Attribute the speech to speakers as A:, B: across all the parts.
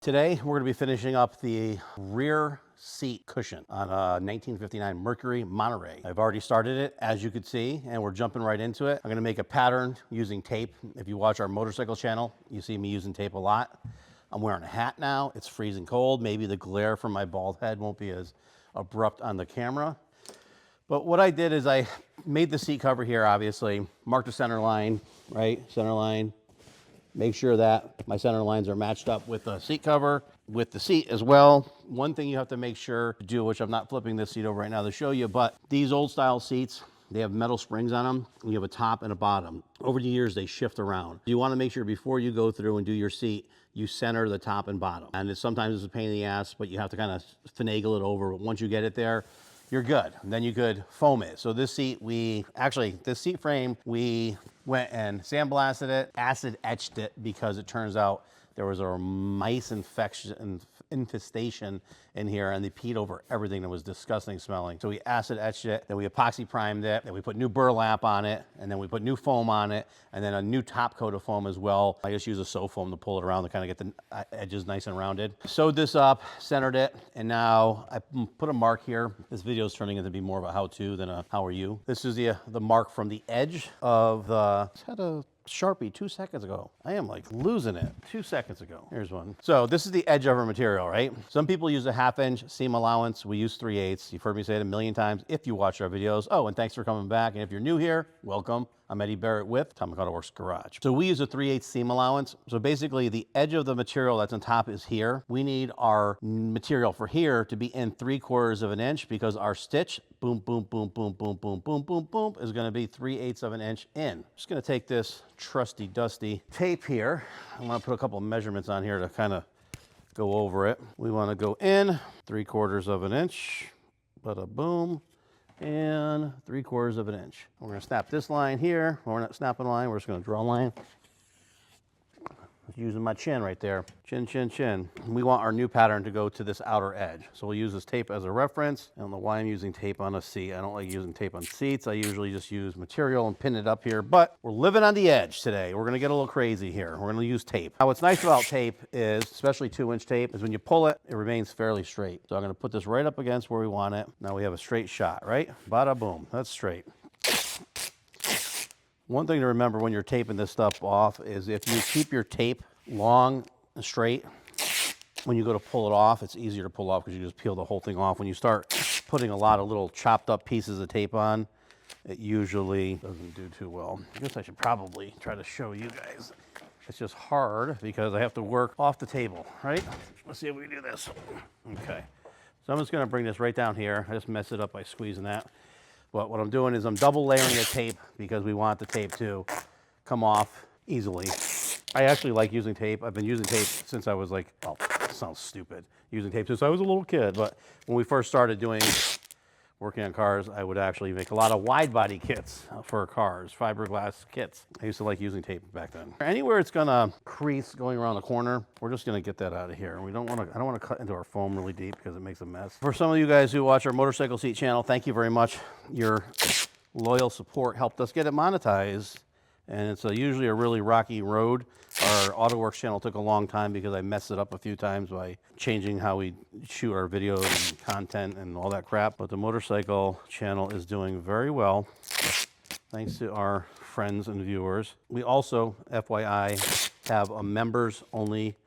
A: Today, we're going to be finishing up the rear seat cushion on a 1959 Mercury Monterey. I've already started it, as you can see, and we're jumping right into it. I'm going to make a pattern using tape. If you watch our motorcycle channel, you see me using tape a lot. I'm wearing a hat now. It's freezing cold. Maybe the glare from my bald head won't be as abrupt on the camera. But what I did is I made the seat cover here, obviously, marked the center line, right? Center line. Make sure that my center lines are matched up with the seat cover, with the seat as well. One thing you have to make sure to do, which I'm not flipping this seat over right now to show you, but these old style seats, they have metal springs on them. You have a top and a bottom. Over the years, they shift around. You want to make sure before you go through and do your seat, you center the top and bottom. And sometimes it's a pain in the ass, but you have to kind of finagle it over. But once you get it there, you're good. And then you could foam it. So this seat, this seat frame, we went and sandblasted it, acid etched it, because it turns out there was a mice infestation in here, and they peed over everything that was disgusting smelling. So we acid etched it, then we epoxy primed it, then we put new burlap on it, and then we put new foam on it, and then a new top coat of foam as well. I just use a sew foam to pull it around to kind of get the edges nice and rounded. Sewed this up, centered it, and now I put a mark here. This video is turning into be more of a how-to than a how are you. This is the mark from the edge of the, it's had a Sharpie 2 seconds ago. I am like losing it. 2 seconds ago. Here's one. So this is the edge of our material, right? Some people use a 1/2 inch seam allowance. We use 3/8. You've heard me say it a million times if you watch our videos. Oh, and thanks for coming back. And if you're new here, welcome. I'm Eddie Barrett with Atomic Autoworks Garage. So we use a 3/8 seam allowance. So basically the edge of the material that's on top is here. We need our material for here to be in 3/4 of an inch, because our stitch, boom, boom, boom, boom, boom, boom, boom, boom, boom, is gonna be 3/8 of an inch in. Just gonna take this trusty dusty tape here. I'm gonna put a couple of measurements on here to kind of go over it. We wanna go in 3/4 of an inch, bada boom, and 3/4 of an inch. We're gonna snap this line here. We're not snapping a line, we're just gonna draw a line. Using my chin right there. Chin, chin, chin. We want our new pattern to go to this outer edge. So we'll use this tape as a reference. I don't know why I'm using tape on a seat. I don't like using tape on seats. I usually just use material and pin it up here, but we're living on the edge today. We're gonna get a little crazy here. We're gonna use tape. Now what's nice about tape is, especially 2-inch tape, is when you pull it, it remains fairly straight. So I'm gonna put this right up against where we want it. Now we have a straight shot, right? Bada boom, that's straight. One thing to remember when you're taping this stuff off is if you keep your tape long and straight, when you go to pull it off, it's easier to pull off because you just peel the whole thing off. When you start putting a lot of little chopped up pieces of tape on, it usually doesn't do too well. I guess I should probably try to show you guys. It's just hard because I have to work off the table, right? Let's see if we can do this. Okay. So I'm just gonna bring this right down here. I just messed it up by squeezing that. But what I'm doing is I'm double layering the tape because we want the tape to come off easily. I actually like using tape. I've been using tape since I was like, well, it sounds stupid, using tape since I was a little kid. But when we first started working on cars, I would actually make a lot of wide body kits for cars, fiberglass kits. I used to like using tape back then. Anywhere it's gonna crease going around the corner, we're just gonna get that out of here. I don't wanna cut into our foam really deep because it makes a mess. For some of you guys who watch our motorcycle seat channel, thank you very much. Your loyal support helped us get it monetized. And it's usually a really rocky road. Our AutoWorks channel took a long time because I messed it up a few times by changing how we shoot our videos and content and all that crap. But the motorcycle channel is doing very well, thanks to our friends and viewers. We also, FYI, have a members only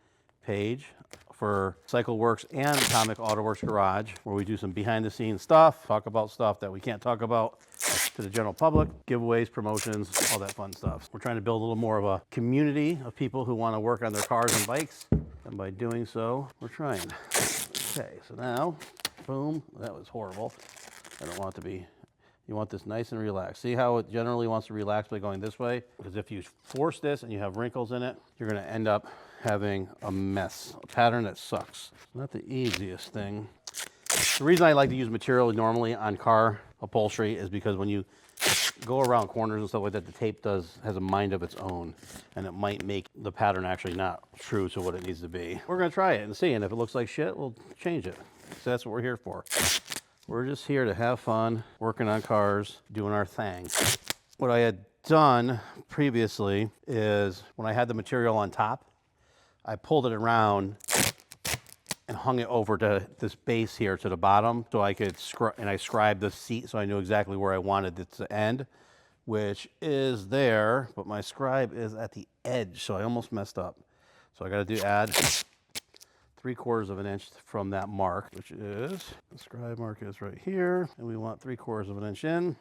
A: page for CycleWorks and Atomic Autoworks Garage, where we do some behind the scenes stuff, talk about stuff that we can't talk about to the general public, giveaways, promotions, all that fun stuff. We're trying to build a little more of a community of people who want to work on their cars and bikes, and by doing so, we're trying. Okay, so now, boom, that was horrible. I don't want it to be, you want this nice and relaxed. See how it generally wants to relax by going this way? Because if you force this and you have wrinkles in it, you're gonna end up having a mess, a pattern that sucks. Not the easiest thing. The reason I like to use material normally on car upholstery is because when you go around corners and stuff like that, the tape has a mind of its own, and it might make the pattern actually not true to what it needs to be. We're gonna try it and see, and if it looks like shit, we'll change it. So that's what we're here for. We're just here to have fun, working on cars, doing our thing. What I had done previously is when I had the material on top, I pulled it around and hung it over to this base here to the bottom, so I could I scribed the seat so I knew exactly where I wanted it to end, which is there, but my scribe is at the edge, so I almost messed up. So I got to add 3/4 of an inch from that mark, which is, the scribe mark is right here, and we want 3/4 of an inch in.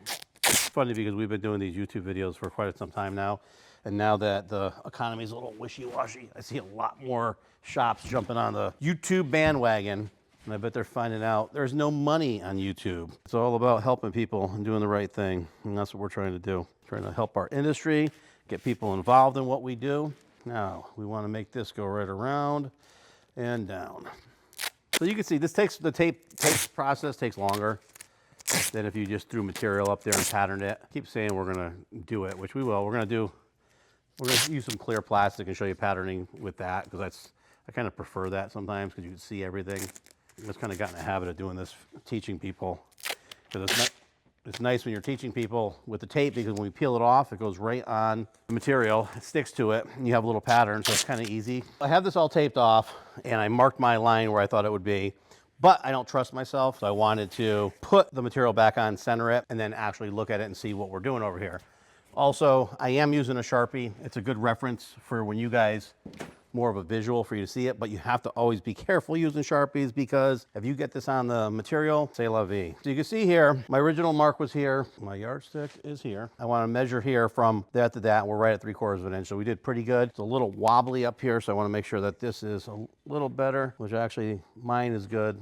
A: It's funny because we've been doing these YouTube videos for quite some time now, and now that the economy is a little wishy-washy, I see a lot more shops jumping on the YouTube bandwagon, and I bet they're finding out there's no money on YouTube. It's all about helping people and doing the right thing, and that's what we're trying to do. Trying to help our industry, get people involved in what we do. Now, we want to make this go right around and down. So you can see this the tape process takes longer than if you just threw material up there and patterned it. I keep saying we're gonna do it, which we will. We're gonna use some clear plastic and show you patterning with that, because I kind of prefer that sometimes because you can see everything. I've just kind of gotten a habit of doing this, teaching people, because it's nice when you're teaching people with the tape, because when we peel it off, it goes right on the material, it sticks to it, and you have a little pattern, so it's kind of easy. I have this all taped off, and I marked my line where I thought it would be, but I don't trust myself, so I wanted to put the material back on, center it, and then actually look at it and see what we're doing over here. Also, I am using a Sharpie. It's a good reference for when you guys, more of a visual for you to see it, but you have to always be careful using Sharpies, because if you get this on the material, c'est la vie. So you can see here, my original mark was here. My yardstick is here. I want to measure here from that to that. We're right at 3/4 of an inch, so we did pretty good. It's a little wobbly up here, so I want to make sure that this is a little better, which actually mine is good.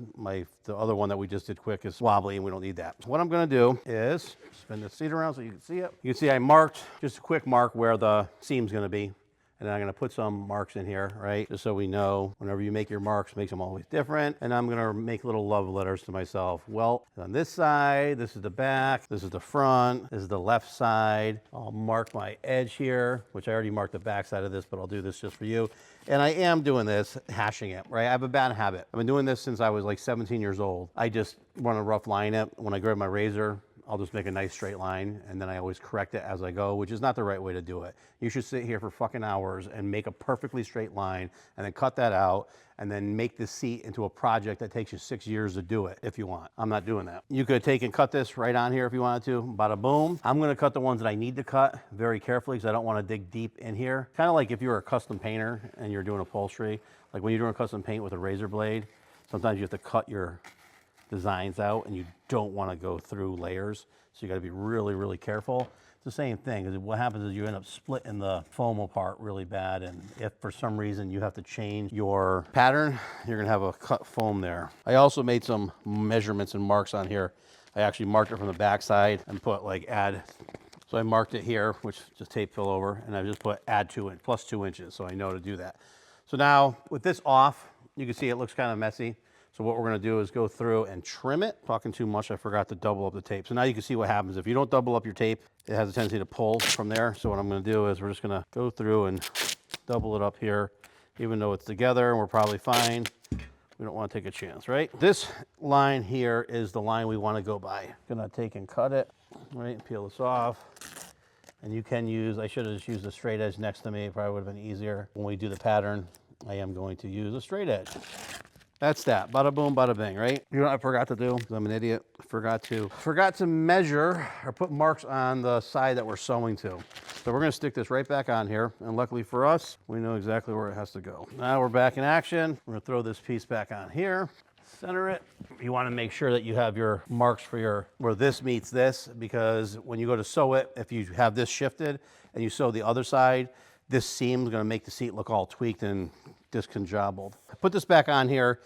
A: The other one that we just did quick is wobbly, and we don't need that. So what I'm going to do is spin the seat around so you can see it. You can see I marked just a quick mark where the seam's going to be. And then I'm gonna put some marks in here, right? Just so we know, whenever you make your marks, makes them always different. And I'm gonna make little love letters to myself. Well, on this side, this is the back, this is the front, this is the left side. I'll mark my edge here, which I already marked the back side of this, but I'll do this just for you. And I am doing this, hashing it, right? I have a bad habit. I've been doing this since I was like 17 years old. I just want to rough line it. When I grab my razor, I'll just make a nice straight line, and then I always correct it as I go, which is not the right way to do it. You should sit here for fucking hours and make a perfectly straight line, and then cut that out, and then make this seat into a project that takes you 6 years to do it if you want. I'm not doing that. You could take and cut this right on here if you wanted to, bada boom. I'm gonna cut the ones that I need to cut very carefully, because I don't want to dig deep in here. Kind of like if you're a custom painter and you're doing upholstery, like when you're doing custom paint with a razor blade, sometimes you have to cut your designs out, and you don't want to go through layers, so you got to be really, really careful. It's the same thing, because what happens is you end up splitting the foam apart really bad, and if for some reason you have to change your pattern, you're going to have a cut foam there. I also made some measurements and marks on here. I actually marked it from the back side and put like add. So I marked it here, which just tape fell over, and I just put add 2 inch, plus 2 inches, so I know to do that. So now with this off, you can see it looks kind of messy. So what we're gonna do is go through and trim it. Talking too much, I forgot to double up the tape. So now you can see what happens. If you don't double up your tape, it has a tendency to pull from there. So what I'm gonna do is we're just gonna go through and double it up here, even though it's together and we're probably fine. We don't wanna take a chance, right? This line here is the line we wanna go by. Gonna take and cut it, right? Peel this off. And you can use, I should have just used a straight edge next to me. It probably would have been easier. When we do the pattern, I am going to use a straight edge. That's that, bada boom, bada bing, right? You know what I forgot to do? I'm an idiot. Forgot to measure or put marks on the side that we're sewing to. So we're gonna stick this right back on here, and luckily for us, we know exactly where it has to go. Now we're back in action. We're gonna throw this piece back on here, center it. You wanna make sure that you have your marks for where this meets this, because when you go to sew it, if you have this shifted and you sew the other side, this seam is gonna make the seat look all tweaked and disconjobbled. I put this back on here.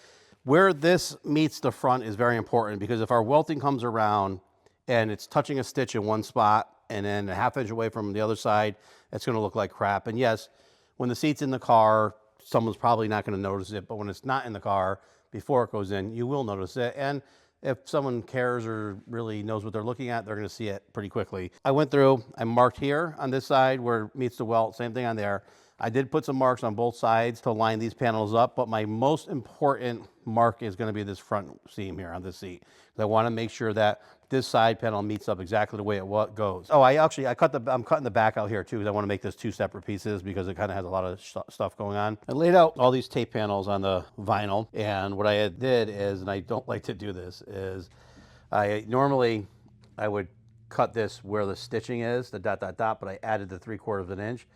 A: Where this meets the front is very important, because if our welting comes around and it's touching a stitch in one spot and then a ½ inch away from the other side, it's gonna look like crap. And yes, when the seat's in the car, someone's probably not gonna notice it, but when it's not in the car, before it goes in, you will notice it. And if someone cares or really knows what they're looking at, they're gonna see it pretty quickly. I went through, I marked here on this side where it meets the welt, same thing on there. I did put some marks on both sides to line these panels up, but my most important mark is going to be this front seam here on this seat. I want to make sure that this side panel meets up exactly the way it goes. Oh, I'm cutting the back out here too, because I want to make this 2 separate pieces because it kind of has a lot of stuff going on. I laid out all these tape panels on the vinyl, and what I did is, and I don't like to do this, is I would cut this where the stitching is, the dot, dot, dot, but I added the 3/4 of an inch.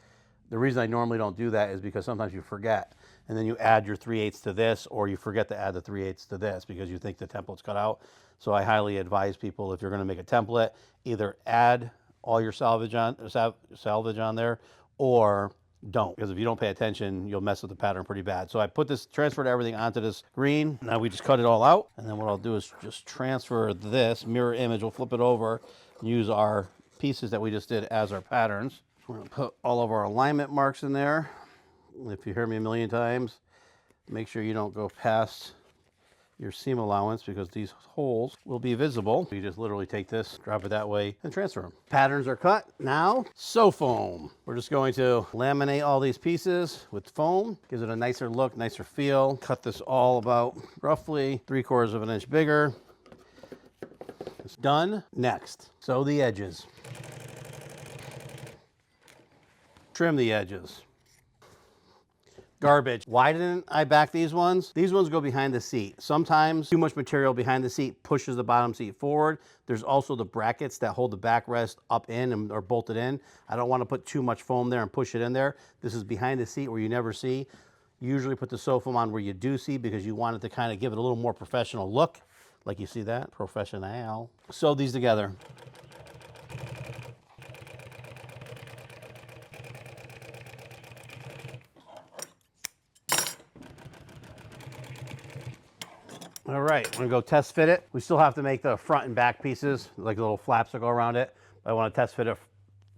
A: The reason I normally don't do that is because sometimes you forget, and then you add your 3/8 to this, or you forget to add the 3/8 to this because you think the template's cut out. So I highly advise people, if you're going to make a template, either add all your salvage on there, or don't, because if you don't pay attention, you'll mess with the pattern pretty bad. So I transferred everything onto this green. Now we just cut it all out, and then what I'll do is just transfer this mirror image. We'll flip it over and use our pieces that we just did as our patterns. We're going to put all of our alignment marks in there. If you hear me a million times, make sure you don't go past your seam allowance because these holes will be visible. You just literally take this, drop it that way, and transfer them. Patterns are cut. Now, sew foam. We're just going to laminate all these pieces with foam. Gives it a nicer look, nicer feel. Cut this all about roughly 3/4 of an inch bigger. It's done. Next, sew the edges. Trim the edges. Garbage. Why didn't I back these ones? These ones go behind the seat. Sometimes too much material behind the seat pushes the bottom seat forward. There's also the brackets that hold the backrest up in and are bolted in. I don't want to put too much foam there and push it in there. This is behind the seat where you never see. Usually put the sew foam on where you do see because you want it to kind of give it a little more professional look. Like you see that, professional. Sew these together. All right, we're gonna go test fit it. We still have to make the front and back pieces, like the little flaps that go around it. But I want to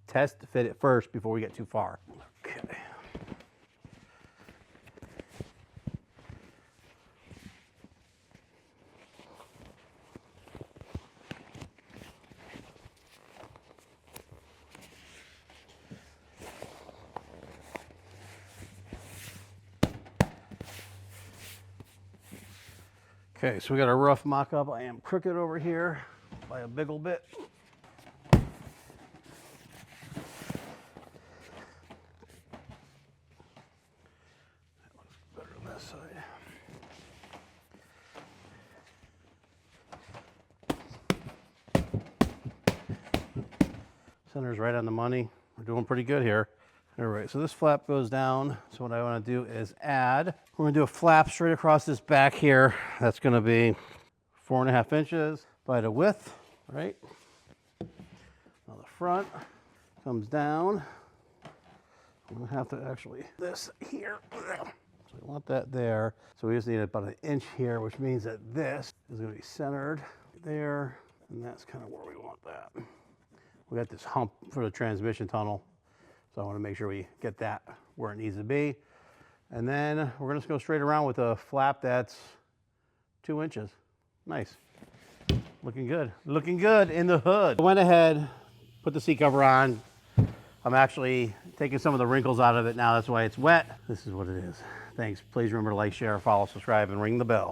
A: test fit it first before we get too far. Okay. Okay, so we got a rough mock-up. I am crooked over here by a big old bit. That looks better on this side. Center's right on the money. We're doing pretty good here. All right, so this flap goes down. So what I want to do is we're going to do a flap straight across this back here. That's going to be 4.5 inches by the width, right? Now the front comes down. I'm going to have to actually, this here. So I want that there. So we just need about 1 inch here, which means that this is going to be centered there. And that's kind of where we want that. We got this hump for the transmission tunnel. So I want to make sure we get that where it needs to be. And then we're going to go straight around with a flap that's 2 inches. Nice. Looking good. Looking good in the hood. I went ahead, put the seat cover on. I'm actually taking some of the wrinkles out of it now. That's why it's wet. This is what it is. Thanks. Please remember to like, share, follow, subscribe, and ring the bell.